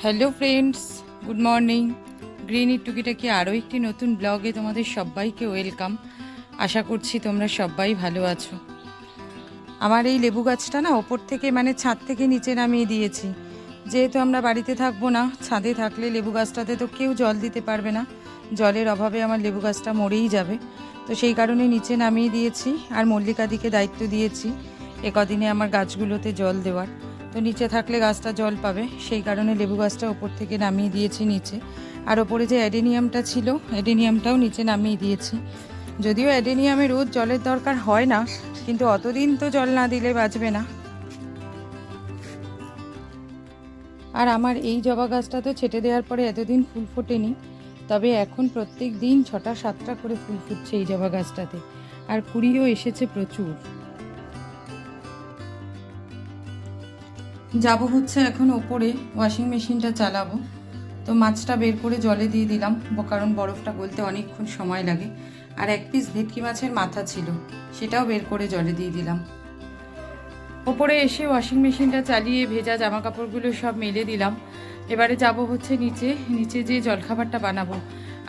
Hello friends, good morning. Green টুকিটাকি আরও একটি নতুন ব্লগে তোমাদের সবাইকে ওয়েলকাম। আশা করছি তোমরা সবাই ভালো আছো। আমার এই লেবু গাছটা না ওপর থেকে ছাদ থেকে নিচে নামিয়ে দিয়েছি। যেহেতু আমরা বাড়িতে থাকবো না, ছাদে থাকলে লেবু গাছটাতে তো কেউ জল দিতে পারবে না, জলের অভাবে আমার লেবু গাছটা মরেই যাবে। তো সেই কারণে নিচে নামিয়ে দিয়েছি, আর মল্লিকাদিকে দায়িত্ব দিয়েছি কদিনে আমার গাছগুলোতে জল দেওয়ার। তো নিচে থাকলে গাছটা জল পাবে, সেই কারণে লেবু গাছটা ওপর থেকে নামিয়ে দিয়েছি নিচে। আর ওপরে যে অ্যাডেনিয়ামটা ছিল, অ্যাডেনিয়ামটাও নিচে নামিয়ে দিয়েছি। যদিও অ্যাডেনিয়ামে রোজ জলের দরকার হয় না, কিন্তু অতদিন তো জল না দিলে বাঁচবে না। আর আমার এই জবা গাছটা তো ছেটে দেওয়ার পরে এতদিন ফুল ফোটেনি, তবে এখন প্রত্যেক দিন 6টা-7টা করে ফুল ফুটছে এই জবা গাছটাতে, আর কুড়িও এসেছে প্রচুর। যাব হচ্ছে এখন ওপরে, ওয়াশিং মেশিনটা চালাবো। তো মাছটা বের করে জলে দিয়ে দিলাম, কারণ বরফটা গলতে অনেকক্ষণ সময় লাগে। আর এক পিস ভেটকি মাছের মাথা ছিল, সেটাও বের করে জলে দিয়ে দিলাম। ওপরে এসে ওয়াশিং মেশিনটা চালিয়ে ভেজা জামা কাপড়গুলো সব মেলে দিলাম। এবারে যাব হচ্ছে নিচে যে জলখাবারটা বানাবো।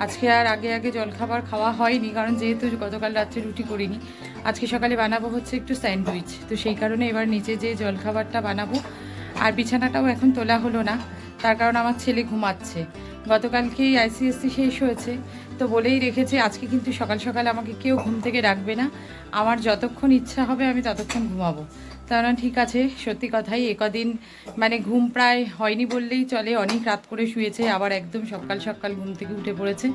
আজকে আর আগে জলখাবার খাওয়া হয়নি, কারণ যেহেতু গতকাল রাত্রে রুটি করিনি। আজকে সকালে বানাবো হচ্ছে একটু স্যান্ডউইচ, তো সেই কারণে এবার নিচে যে জলখাবারটা বানাবো। আর বিছানাটাও এখন তোলা হলো না, তার কারণ আমার ছেলে ঘুমাচ্ছে। গতকালকেই আইসিএসসি শেষ হয়েছে, তো বলেই রেখেছে আজকে কিন্তু সকাল সকাল আমাকে কেউ ঘুম থেকে ডাকবে না, আমার যতক্ষণ ইচ্ছা হবে আমি ততক্ষণ ঘুমাবো। তারা ঠিক আছে, সত্যি কথাই একদিন ঘুম প্রায় হয়নি বললেই চলে, অনেক রাত করে শুয়েছে, আবার একদম সকাল সকাল ঘুম থেকে উঠে পড়েছে।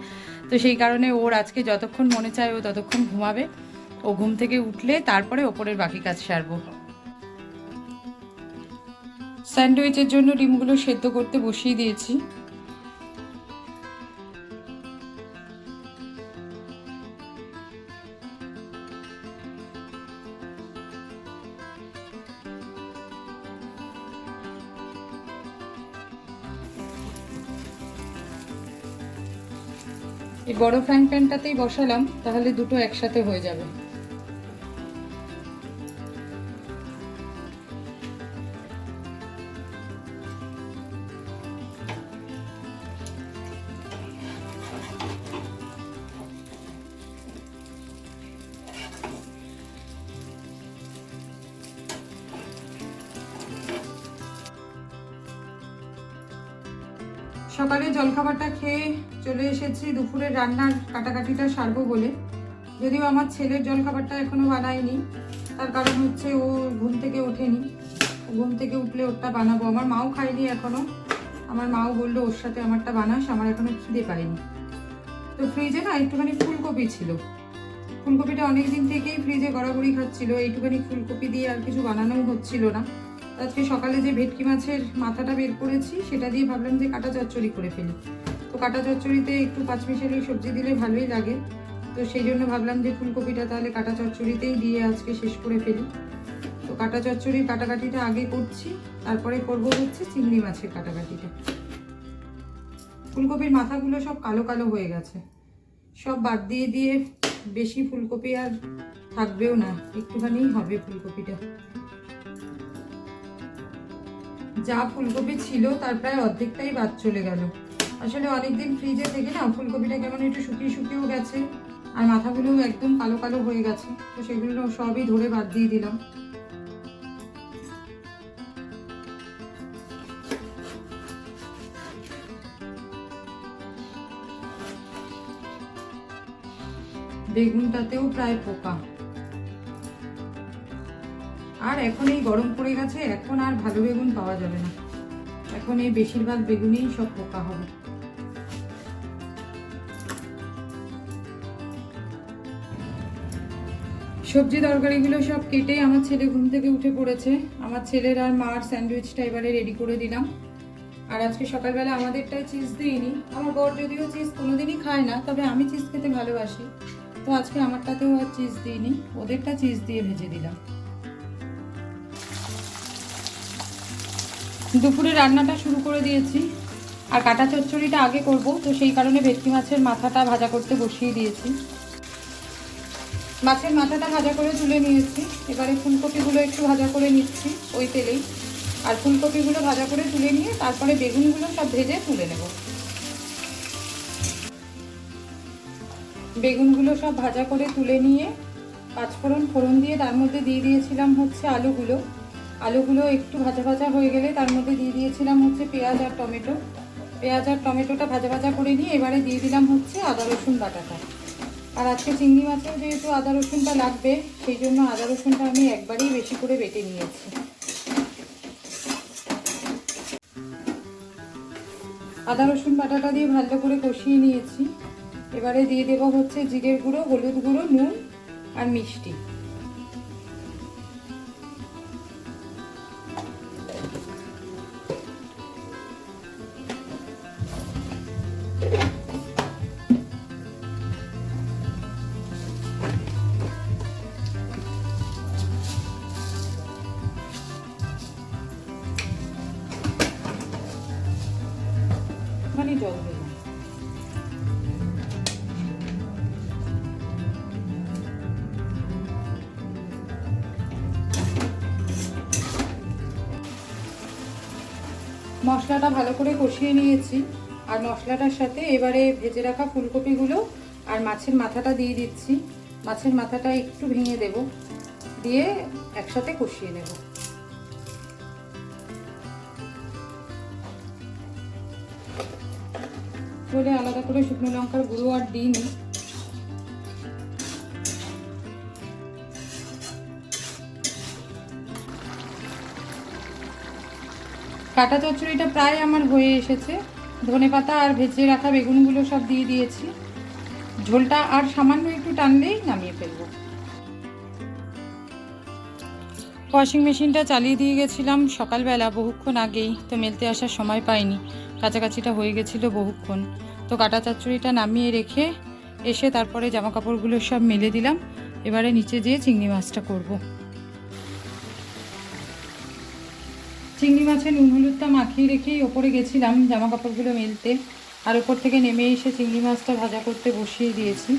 তো সেই কারণে ওর আজকে যতক্ষণ মনে চায় ও ততক্ষণ ঘুমাবে। ও ঘুম থেকে উঠলে তারপরে ওপরের বাকি কাজ সারবো। স্যান্ডউইচের জন্য ডিমগুলো সেদ্ধ করতে বসিয়ে দিয়েছি। এই বড় ফ্রাইং প্যানটাতেই বসালাম, তাহলে দুটো একসাথে হয়ে যাবে। সকালে জলখাবারটা খেয়ে চলে এসেছি দুপুরের রান্নার কাটাকাটিটা সারবো বলে। যদিও আমার ছেলের জলখাবারটা এখনো বানাইনি, তার কারণ হচ্ছে ও ঘুম থেকে ওঠেনি। ঘুম থেকে উঠলে ওরটা বানাবো। আমার মাও খায়নি এখনো, আমার মাও বললো ওর সাথে আমারটা বানাস, আমার এখনো খিদে পাইনি। তো ফ্রিজে না একটুখানি ফুলকপি ছিল, ফুলকপিটা অনেক দিন থেকেই ফ্রিজে গড়াগড়ি খাচ্ছিল। এইটুখানি ফুলকপি দিয়ে আর কিছু বানানোও হচ্ছিল না। আজকে সকালে যে ভেটকি মাছের মাথাটা বের করেছি সেটা দিয়ে ভাবলাম যে কাটা চচ্চড়ি করে ফেলি। তো কাটা চচ্চড়িতে একটু পাঁচমিশালি সবজি দিলে ভালোই লাগে, তো সেই জন্য ভাবলাম যে ফুলকপিটা তাহলে কাটা চচ্চড়িতেই দিয়ে আজকে শেষ করে ফেলি। তো কাটা চচ্চড়ির কাটাকাটিটা আগে করছি, তারপরে করবো হচ্ছে চিংড়ি মাছের কাটাকাটিটা। ফুলকপির মাথাগুলো সব কালো কালো হয়ে গেছে, সব বাদ দিয়ে দিয়ে বেশি ফুলকপি আর থাকবেও না, একটুখানি হবে ফুলকপিটা। যা ফুলকপি ছিল তার প্রায় অর্ধেকটাই বাদ চলে গেল। আসলে অনেকদিন ফ্রিজে থেকে না ফুলকপিটা কেমন একটু শুকিয়েও গেছে, আর মাথাগুলোও একদম কালো কালো হয়ে গেছে, তো সেগুলো সবই ধরে বাদ দিয়ে দিলাম। বেগুনটাতেও প্রায় পোকা। আর এখন এই গরম পড়ে গেছে, এখন আর ভালো বেগুন পাওয়া যাবে না, এখন এই বেশিরভাগ বেগুনেই সব পোকা হবে। সবজি তরকারিগুলো সব কেটে আমার ছেলে ঘুম থেকে উঠে পড়েছে। আমার ছেলের আর মার স্যান্ডউইচটা এবারে রেডি করে দিলাম। আর আজকে সকালবেলা আমাদেরটায় চিজ দিইনি, আমার বর যদিও চিজ কোনোদিনই খায় না, তবে আমি চিজ খেতে ভালোবাসি, তো আজকে আমারটাতেও আর চিজ দিইনি, ওদেরটা চিজ দিয়ে ভেজে দিলাম। দুপুরে রান্নাটা শুরু করে দিয়েছি, আর কাটা চচ্চড়িটা আগে করব, তো সেই কারণে ভেটকি মাছের মাথাটা ভাজা করতে বসিয়ে দিয়েছি। মাছের মাথাটা ভাজা করে তুলে নিয়েছি, এবারে ফুলকপিগুলো একটু ভাজা করে নিচ্ছি ওই তেলেই। আর ফুলকপিগুলো ভাজা করে তুলে নিয়ে তারপরে বেগুনগুলো সব ভেজে তুলে নেব। বেগুনগুলো সব ভাজা করে তুলে নিয়ে ফোড়ন দিয়ে তার মধ্যে দিয়ে দিয়েছিলাম হচ্ছে আলুগুলো একটু ভাজা ভাজা হয়ে গেলে তার মধ্যে দিয়ে দিয়েছিলাম হচ্ছে পেঁয়াজ আর টমেটোটা ভাজা ভাজা করে নিয়ে এবারে দিয়ে দিলাম হচ্ছে আদা রসুন বাটাটা। আর আজকে চিংড়ি মাছেও যেহেতু আদা রসুনটা লাগবে, সেই জন্য আদা রসুনটা আমি একবারেই বেশি করে বেটে নিয়েছি। আদা রসুন বাটাটা দিয়ে ভালো করে কষিয়ে নিয়েছি। এবারে দিয়ে দেবো হচ্ছে জিরের গুঁড়ো, হলুদ গুঁড়ো, নুন আর মিষ্টি। মানে জল দেবো। মশলাটা ভালো করে কষিয়ে নিয়েছি। আর মশলাটার সাথে এবারে ভেজে রাখা ফুলকপিগুলো আর মাছের মাথাটা দিয়ে দিচ্ছি। মাছের মাথাটা একটু ভেঙে দেব, দিয়ে একসাথে কষিয়ে নেব। বলে আলাদা করে শুকনো লঙ্কার গুঁড়ো আর দিইনি। কাটা চচ্চড়িটা প্রায় আমার হয়ে এসেছে। ধনেপাতা আর ভেজে রাখা বেগুনগুলো সব দিয়ে দিয়েছি। ঝোলটা আর সামান্য একটু টানলেই নামিয়ে ফেলবো। ওয়াশিং মেশিনটা চালিয়ে দিয়ে গেছিলাম সকালবেলা বহুক্ষণ আগেই, তো মেলতে আসার সময় পাইনি। কাছাকাছিটা হয়ে গেছিলো বহুক্ষণ। তো কাটা চচ্চড়িটা নামিয়ে রেখে এসে তারপরে জামা কাপড়গুলো সব মেলে দিলাম। এবারে নিচে যেয়ে চিংড়ি মাছটা করব। চিংড়ি মাছের নুন হলুদটা মাখিয়ে রেখেই ওপরে গেছিলাম জামা কাপড়গুলো মেলতে। আর ওপর থেকে নেমে এসে চিংড়ি মাছটা ভাজা করতে বসিয়ে দিয়েছি।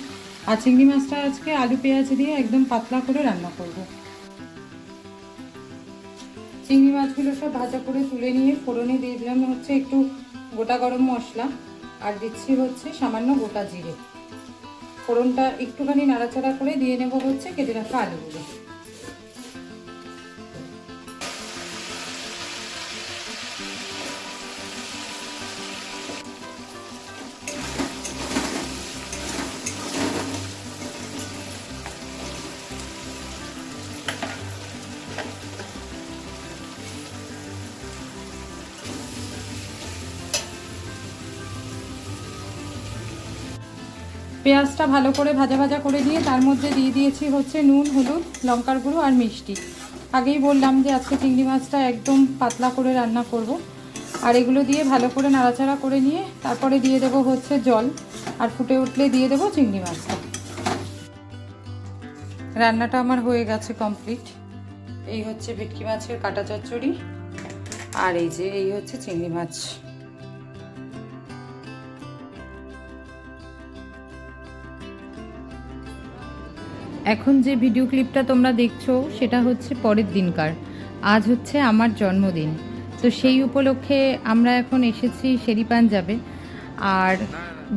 আর চিংড়ি মাছটা আজকে আলু পেঁয়াজ দিয়ে একদম পাতলা করে রান্না করব। চিংড়ি মাছগুলো সব ভাজা করে তুলে নিয়ে ফোড়নে দিয়ে দিলাম হচ্ছে একটু গোটা গরম মশলা, আর দিচ্ছি হচ্ছে সামান্য গোটা জিরে। ফোড়নটা একটুখানি নাড়াচাড়া করে দিয়ে নেব হচ্ছে কেটে রাখা আলুগুলো। পেঁয়াজটা ভালো করে ভাজা ভাজা করে দিয়ে তার মধ্যে দিয়ে দিয়েছি হচ্ছে নুন, হলুদ, লঙ্কার গুঁড়ো আর মিষ্টি। আগেই বললাম যে আজকে চিংড়ি মাছটা একদম পাতলা করে রান্না করব। আর এগুলো দিয়ে ভালো করে নাড়াচাড়া করে নিয়ে তারপরে দিয়ে দেবো হচ্ছে জল, আর ফুটে উঠলে দিয়ে দেবো চিংড়ি মাছটা। রান্নাটা আমার হয়ে গেছে কমপ্লিট। এই হচ্ছে ভেটকি মাছের কাটা চচ্চড়ি, আর এই হচ্ছে চিংড়ি মাছ। এখন যে ভিডিও ক্লিপটা তোমরা দেখছো সেটা হচ্ছে পরের দিনকার। আজ হচ্ছে আমার জন্মদিন, তো সেই উপলক্ষে আমরা এখন এসেছি শেরি পাঞ্জাবে। আর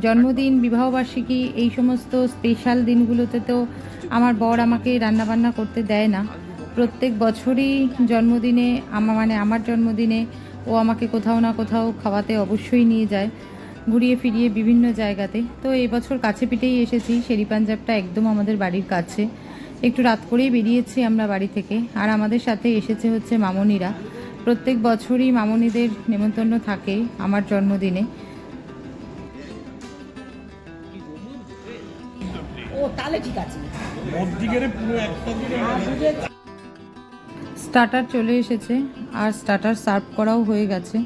জন্মদিন, বিবাহবার্ষিকী এই সমস্ত স্পেশাল দিনগুলোতে তো আমার বর আমাকে রান্নাবান্না করতে দেয় না। প্রত্যেক বছরই জন্মদিনে আমার জন্মদিনে ও আমাকে কোথাও না কোথাও খাওয়াতে অবশ্যই নিয়ে যায়, ঘুরিয়ে ফিরিয়ে বিভিন্ন জায়গাতে। তো এবছর কাছে পিঠেই এসেছি। শেরি পাঞ্জাবটা একদম আমাদের বাড়ির কাছে। একটু রাত করেই বেরিয়েছি আমরা বাড়ি থেকে। আর আমাদের সাথে এসেছে হচ্ছে মামনিরা। প্রত্যেক বছরই মামনিদের নেমন্তন্ন থাকে আমার জন্মদিনে। স্টার্টার চলে এসেছে আর স্টার্টার সার্ভ করাও হয়ে গেছে।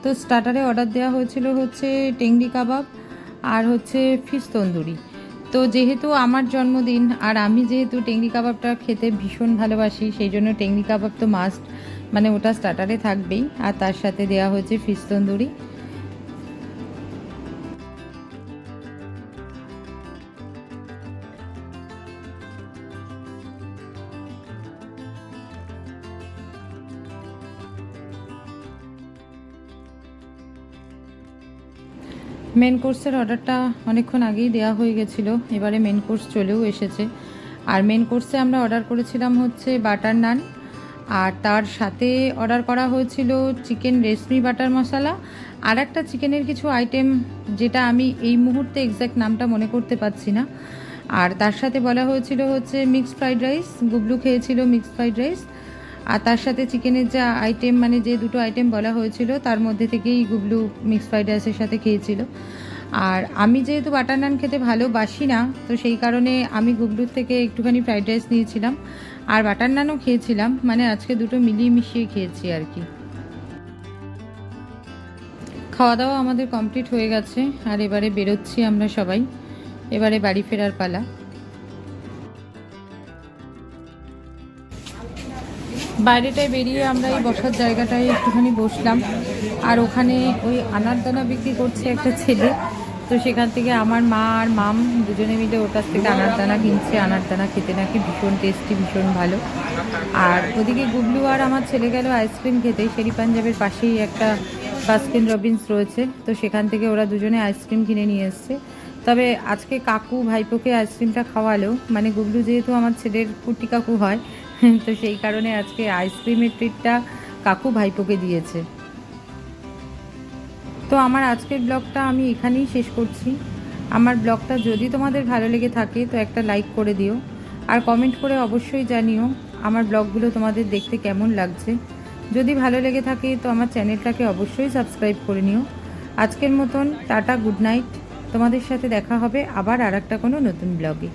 তো স্টার্টারে অর্ডার দেওয়া হয়েছিল হচ্ছে টেংরি কাবাব আর হচ্ছে ফিশ তন্দুরি। তো যেহেতু আমার জন্মদিন আর আমি যেহেতু টেংরি কাবাবটা খেতে ভীষণ ভালোবাসি, সেই জন্য টেংরি কাবাব তো মাস্ট, মানে ওটা স্টার্টারে থাকবেই। আর তার সাথে দেওয়া হয়েছে ফিশ তন্দুরি। মেন কোর্সের অর্ডারটা অনেকক্ষণ আগেই দেওয়া হয়ে গেছিলো, এবারে মেন কোর্স চলেও এসেছে। আর মেন কোর্সে আমরা অর্ডার করেছিলাম হচ্ছে বাটার নান, আর তার সাথে অর্ডার করা হয়েছিল চিকেন রেশমি বাটার মশলা আর একটা চিকেনের কিছু আইটেম, যেটা আমি এই মুহূর্তে এক্স্যাক্ট নামটা মনে করতে পারছি না। আর তার সাথে বলা হয়েছিল হচ্ছে মিক্সড ফ্রাইড রাইস, গুবলু খেয়েছিল মিক্সড ফ্রাইড রাইস। আর তার সাথে চিকেনের যা আইটেম, মানে যে দুটো আইটেম বলা হয়েছিল তার মধ্যে থেকেই গুবলু মিক্সড ফ্রাইড রাইসের সাথে খেয়েছিল। আর আমি যেহেতু বাটার নান খেতে ভালোবাসি না, তো সেই কারণে আমি গুবলুর থেকে একটুখানি ফ্রাইড রাইস নিয়েছিলাম আর বাটার নানও খেয়েছিলাম, মানে আজকে দুটো মিলিয়ে মিশিয়ে খেয়েছি আর কি। খাওয়া দাওয়া আমাদের কমপ্লিট হয়ে গেছে, আর এবারে বেরোচ্ছি আমরা সবাই, এবারে বাড়ি ফেরার পালা। বাইরেটায় বেরিয়ে আমরা এই বসার জায়গাটায় একটুখানি বসলাম, আর ওখানে ওই আনারদানা বিক্রি করছে একটা ছেলে, তো সেখান থেকে আমার মা আর মাম দুজনে মিলে ওর কাছ থেকে আনারদানা কিনছে। আনারদানা খেতে নাকি ভীষণ টেস্টি, ভীষণ ভালো। আর ওদিকে গুবলু আর আমার ছেলে গেল আইসক্রিম খেতে, শেরি পাঞ্জাবের পাশেই একটা বাস্কিন রবিন্স রয়েছে, তো সেখান থেকে ওরা দুজনে আইসক্রিম কিনে নিয়ে এসছে। তবে আজকে কাকু ভাইপোকে আইসক্রিমটা খাওয়ালো, মানে গুবলু যেহেতু আমার ছেলের কুটি কাকু হয়, তো সেই কারণে আজকে আইসক্রিমের ট্রিটটা কাকু ভাইপোকে দিয়েছে। তো আমার আজকের ব্লগটা আমি এখানেই শেষ করছি। আমার ব্লগটা যদি তোমাদের ভালো লেগে থাকে তো একটা লাইক করে দিও, আর কমেন্ট করে অবশ্যই জানিও আমার ব্লগগুলো তোমাদের দেখতে কেমন লাগছে। যদি ভালো লেগে থাকে তো আমার চ্যানেলটাকে অবশ্যই সাবস্ক্রাইব করে নিও। আজকের মতন টাটা, গুড নাইট। তোমাদের সাথে দেখা হবে আবার আর একটা কোনো নতুন ব্লগে।